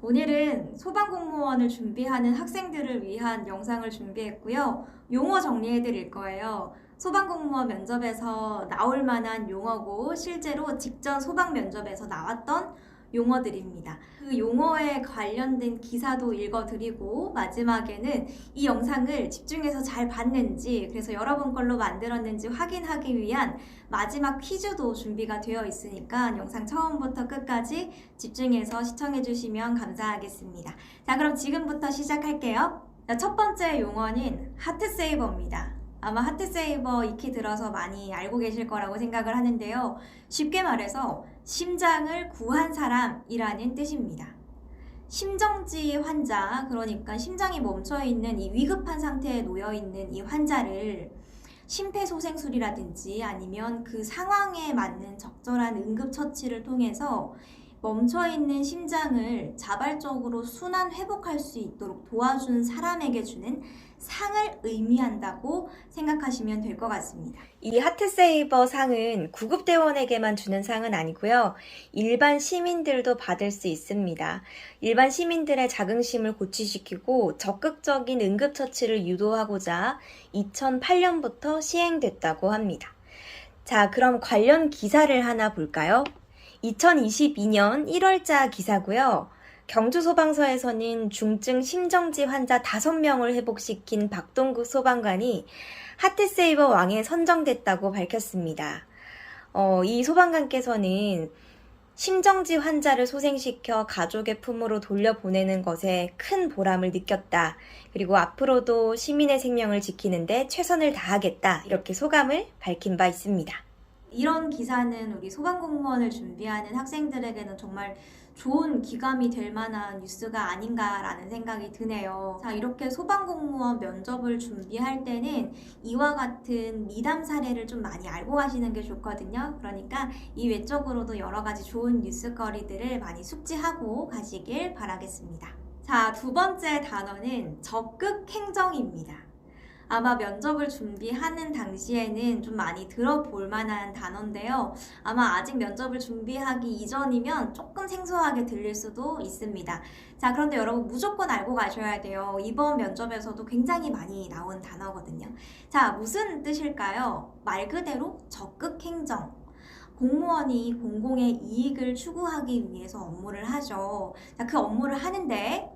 오늘은 소방공무원을 준비하는 학생들을 위한 영상을 준비했고요. 용어 정리해 드릴 거예요. 소방공무원 면접에서 나올 만한 용어고 실제로 직전 소방 면접에서 나왔던 용어들입니다. 그 용어에 관련된 기사도 읽어드리고 마지막에는 이 영상을 집중해서 잘 봤는지 그래서 여러분 걸로 만들었는지 확인하기 위한 마지막 퀴즈도 준비가 되어 있으니까 영상 처음부터 끝까지 집중해서 시청해 주시면 감사하겠습니다. 자, 그럼 지금부터 시작할게요. 자, 첫 번째 용어는 하트세이버입니다. 아마 하트세이버 익히 들어서 많이 알고 계실 거라고 생각을 하는데요. 쉽게 말해서 심장을 구한 사람이라는 뜻입니다. 심정지 환자, 그러니까 심장이 멈춰있는 이 위급한 상태에 놓여있는 이 환자를 심폐소생술이라든지 아니면 그 상황에 맞는 적절한 응급처치를 통해서 멈춰있는 심장을 자발적으로 순환 회복할 수 있도록 도와준 사람에게 주는 상을 의미한다고 생각하시면 될 것 같습니다. 이 하트세이버 상은 구급대원에게만 주는 상은 아니고요. 일반 시민들도 받을 수 있습니다. 일반 시민들의 자긍심을 고취시키고 적극적인 응급처치를 유도하고자 2008년부터 시행됐다고 합니다. 자, 그럼 관련 기사를 하나 볼까요? 2022년 1월자 기사고요. 경주소방서에서는 중증 심정지 환자 5명을 회복시킨 박동국 소방관이 하트세이버 왕에 선정됐다고 밝혔습니다. 이 소방관께서는 심정지 환자를 소생시켜 가족의 품으로 돌려보내는 것에 큰 보람을 느꼈다. 그리고 앞으로도 시민의 생명을 지키는데 최선을 다하겠다. 이렇게 소감을 밝힌 바 있습니다. 이런 기사는 우리 소방공무원을 준비하는 학생들에게는 정말 좋은 기감이 될 만한 뉴스가 아닌가라는 생각이 드네요. 자, 이렇게 소방공무원 면접을 준비할 때는 이와 같은 미담 사례를 좀 많이 알고 가시는 게 좋거든요. 그러니까 이 외적으로도 여러 가지 좋은 뉴스거리들을 많이 숙지하고 가시길 바라겠습니다. 자, 두 번째 단어는 적극행정입니다. 아마 면접을 준비하는 당시에는 좀 많이 들어볼 만한 단어인데요. 아마 아직 면접을 준비하기 이전이면 조금 생소하게 들릴 수도 있습니다. 자, 그런데 여러분 무조건 알고 가셔야 돼요. 이번 면접에서도 굉장히 많이 나온 단어거든요. 자, 무슨 뜻일까요? 말 그대로 적극행정. 공무원이 공공의 이익을 추구하기 위해서 업무를 하죠. 자, 그 업무를 하는데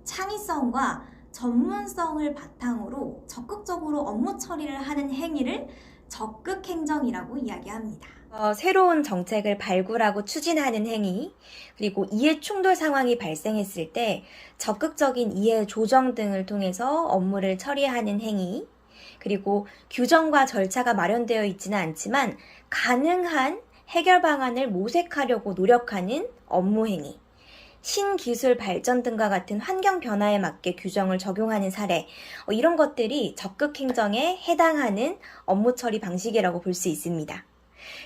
창의성과 전문성을 바탕으로 적극적으로 업무 처리를 하는 행위를 적극행정이라고 이야기합니다. 새로운 정책을 발굴하고 추진하는 행위, 그리고 이해 충돌 상황이 발생했을 때 적극적인 이해 조정 등을 통해서 업무를 처리하는 행위, 그리고 규정과 절차가 마련되어 있지는 않지만 가능한 해결 방안을 모색하려고 노력하는 업무 행위, 신기술 발전 등과 같은 환경 변화에 맞게 규정을 적용하는 사례, 이런 것들이 적극행정에 해당하는 업무 처리 방식이라고 볼 수 있습니다.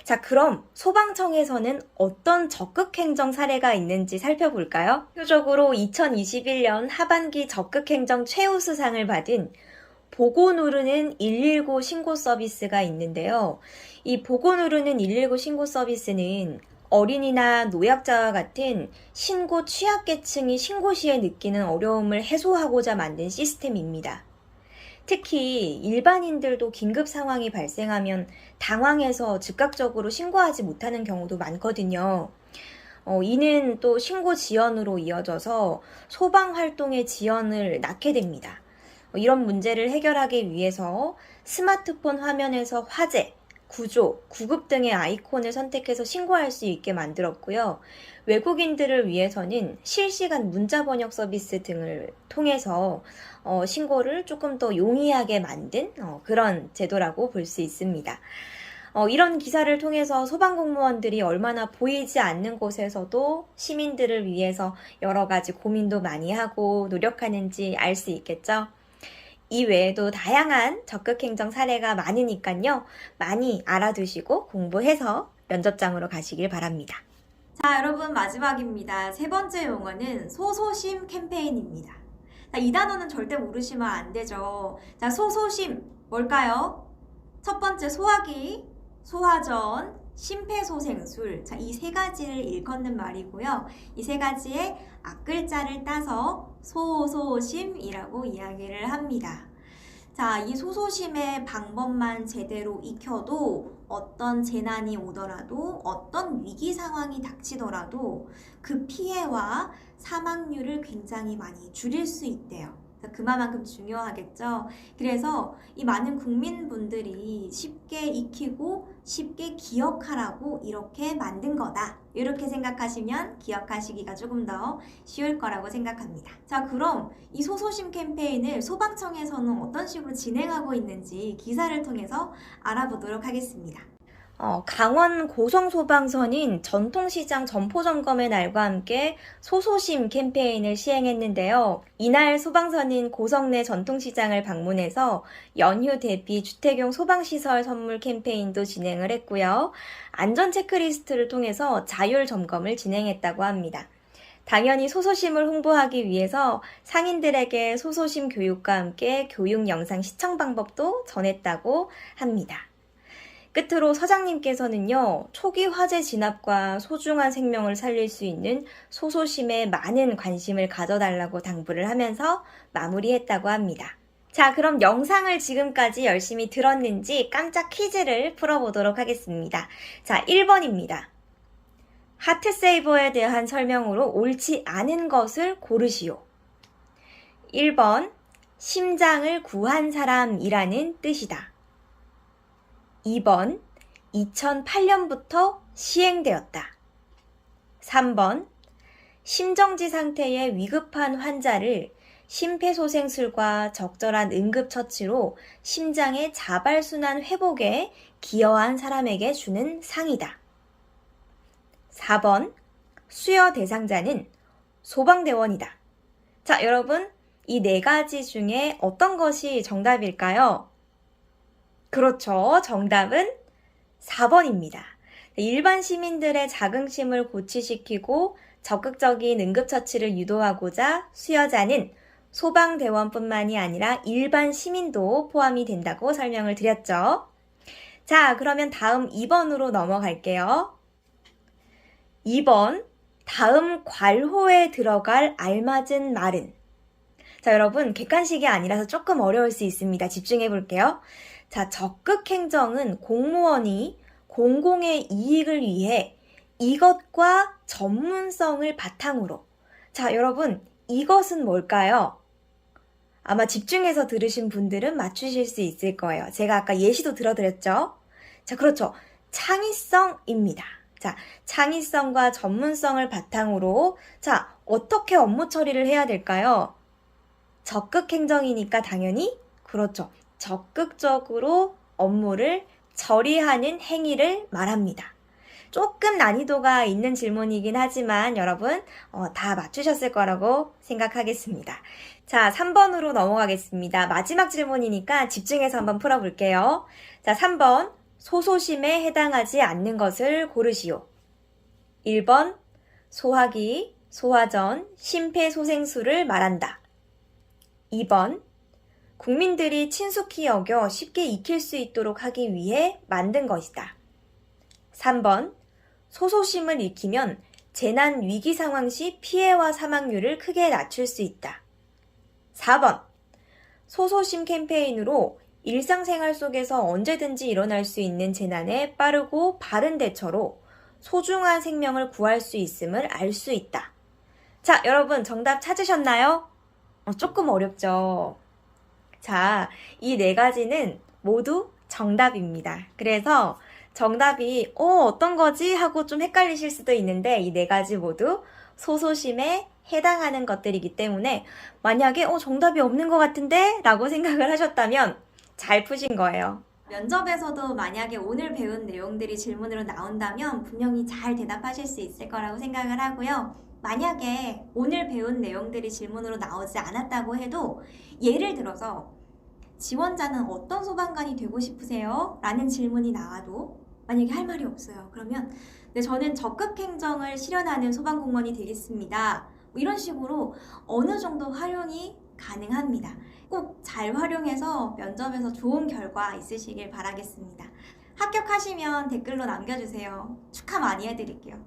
자, 그럼 소방청에서는 어떤 적극행정 사례가 있는지 살펴볼까요? 대표적으로 2021년 하반기 적극행정 최우수상을 받은 보고 누르는 119 신고 서비스가 있는데요. 이 보고 누르는 119 신고 서비스는 어린이나 노약자와 같은 신고 취약계층이 신고 시에 느끼는 어려움을 해소하고자 만든 시스템입니다. 특히 일반인들도 긴급 상황이 발생하면 당황해서 즉각적으로 신고하지 못하는 경우도 많거든요. 이는 또 신고 지연으로 이어져서 소방 활동의 지연을 낳게 됩니다. 이런 문제를 해결하기 위해서 스마트폰 화면에서 화재, 구조, 구급 등의 아이콘을 선택해서 신고할 수 있게 만들었고요. 외국인들을 위해서는 실시간 문자 번역 서비스 등을 통해서 신고를 조금 더 용이하게 만든 그런 제도라고 볼 수 있습니다. 이런 기사를 통해서 소방공무원들이 얼마나 보이지 않는 곳에서도 시민들을 위해서 여러 가지 고민도 많이 하고 노력하는지 알 수 있겠죠? 이 외에도 다양한 적극행정 사례가 많으니까요. 많이 알아두시고 공부해서 면접장으로 가시길 바랍니다. 자, 여러분 마지막입니다. 세 번째 용어는 소소심 캠페인입니다. 자, 이 단어는 절대 모르시면 안 되죠. 자, 소소심 뭘까요? 첫 번째 소화기, 소화전, 심폐소생술. 자, 이 세 가지를 일컫는 말이고요. 이 세 가지의 앞글자를 따서 소소심이라고 이야기를 합니다. 자, 이 소소심의 방법만 제대로 익혀도 어떤 재난이 오더라도 어떤 위기 상황이 닥치더라도 그 피해와 사망률을 굉장히 많이 줄일 수 있대요. 그만큼 중요하겠죠. 그래서 이 많은 국민분들이 쉽게 익히고 쉽게 기억하라고 이렇게 만든 거다. 이렇게 생각하시면 기억하시기가 조금 더 쉬울 거라고 생각합니다. 자, 그럼 이 소소심 캠페인을 소방청에서는 어떤 식으로 진행하고 있는지 기사를 통해서 알아보도록 하겠습니다. 강원 고성소방서는 전통시장 점포점검의 날과 함께 소소심 캠페인을 시행했는데요. 이날 소방서는 고성 내 전통시장을 방문해서 연휴 대비 주택용 소방시설 선물 캠페인도 진행을 했고요. 안전 체크리스트를 통해서 자율 점검을 진행했다고 합니다. 당연히 소소심을 홍보하기 위해서 상인들에게 소소심 교육과 함께 교육 영상 시청 방법도 전했다고 합니다. 끝으로 서장님께서는요, 초기 화재 진압과 소중한 생명을 살릴 수 있는 소소심에 많은 관심을 가져달라고 당부를 하면서 마무리했다고 합니다. 자, 그럼 영상을 지금까지 열심히 들었는지 깜짝 퀴즈를 풀어보도록 하겠습니다. 자, 1번입니다. 하트세이버에 대한 설명으로 옳지 않은 것을 고르시오. 1번, 심장을 구한 사람이라는 뜻이다. 2번, 2008년부터 시행되었다. 3번, 심정지 상태의 위급한 환자를 심폐소생술과 적절한 응급처치로 심장의 자발순환 회복에 기여한 사람에게 주는 상이다. 4번, 수여 대상자는 소방대원이다. 자, 여러분, 이 네 가지 중에 어떤 것이 정답일까요? 그렇죠. 정답은 4번입니다. 일반 시민들의 자긍심을 고취시키고 적극적인 응급처치를 유도하고자 수여자는 소방대원뿐만이 아니라 일반 시민도 포함이 된다고 설명을 드렸죠. 자, 그러면 다음 2번으로 넘어갈게요. 2번, 다음 괄호에 들어갈 알맞은 말은? 자, 여러분, 객관식이 아니라서 조금 어려울 수 있습니다. 집중해 볼게요. 자, 적극행정은 공무원이 공공의 이익을 위해 이것과 전문성을 바탕으로. 자, 여러분, 이것은 뭘까요? 아마 집중해서 들으신 분들은 맞추실 수 있을 거예요. 제가 아까 예시도 들어드렸죠? 자, 그렇죠. 창의성입니다. 자, 창의성과 전문성을 바탕으로, 자, 어떻게 업무 처리를 해야 될까요? 적극행정이니까 당연히, 그렇죠. 적극적으로 업무를 처리하는 행위를 말합니다. 조금 난이도가 있는 질문이긴 하지만 여러분 다 맞추셨을 거라고 생각하겠습니다. 자, 3번으로 넘어가겠습니다. 마지막 질문이니까 집중해서 한번 풀어볼게요. 자, 3번, 소소심에 해당하지 않는 것을 고르시오. 1번, 소화기, 소화전, 심폐소생술을 말한다. 2번, 국민들이 친숙히 여겨 쉽게 익힐 수 있도록 하기 위해 만든 것이다. 3번, 소소심을 익히면 재난 위기 상황 시 피해와 사망률을 크게 낮출 수 있다. 4번, 소소심 캠페인으로 일상생활 속에서 언제든지 일어날 수 있는 재난에 빠르고 바른 대처로 소중한 생명을 구할 수 있음을 알 수 있다. 자, 여러분 정답 찾으셨나요? 조금 어렵죠? 자, 이 네 가지는 모두 정답입니다. 그래서 정답이 어떤 거지? 하고 좀 헷갈리실 수도 있는데 이 네 가지 모두 소소심에 해당하는 것들이기 때문에 만약에 정답이 없는 것 같은데? 라고 생각을 하셨다면 잘 푸신 거예요. 면접에서도 만약에 오늘 배운 내용들이 질문으로 나온다면 분명히 잘 대답하실 수 있을 거라고 생각을 하고요. 만약에 오늘 배운 내용들이 질문으로 나오지 않았다고 해도 예를 들어서 지원자는 어떤 소방관이 되고 싶으세요? 라는 질문이 나와도 만약에 할 말이 없어요. 그러면 네, 저는 적극행정을 실현하는 소방공무원이 되겠습니다. 뭐 이런 식으로 어느 정도 활용이 가능합니다. 꼭 잘 활용해서 면접에서 좋은 결과 있으시길 바라겠습니다. 합격하시면 댓글로 남겨주세요. 축하 많이 해드릴게요.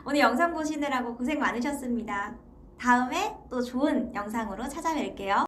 오늘 영상 보시느라고 고생 많으셨습니다. 다음에 또 좋은 영상으로 찾아뵐게요.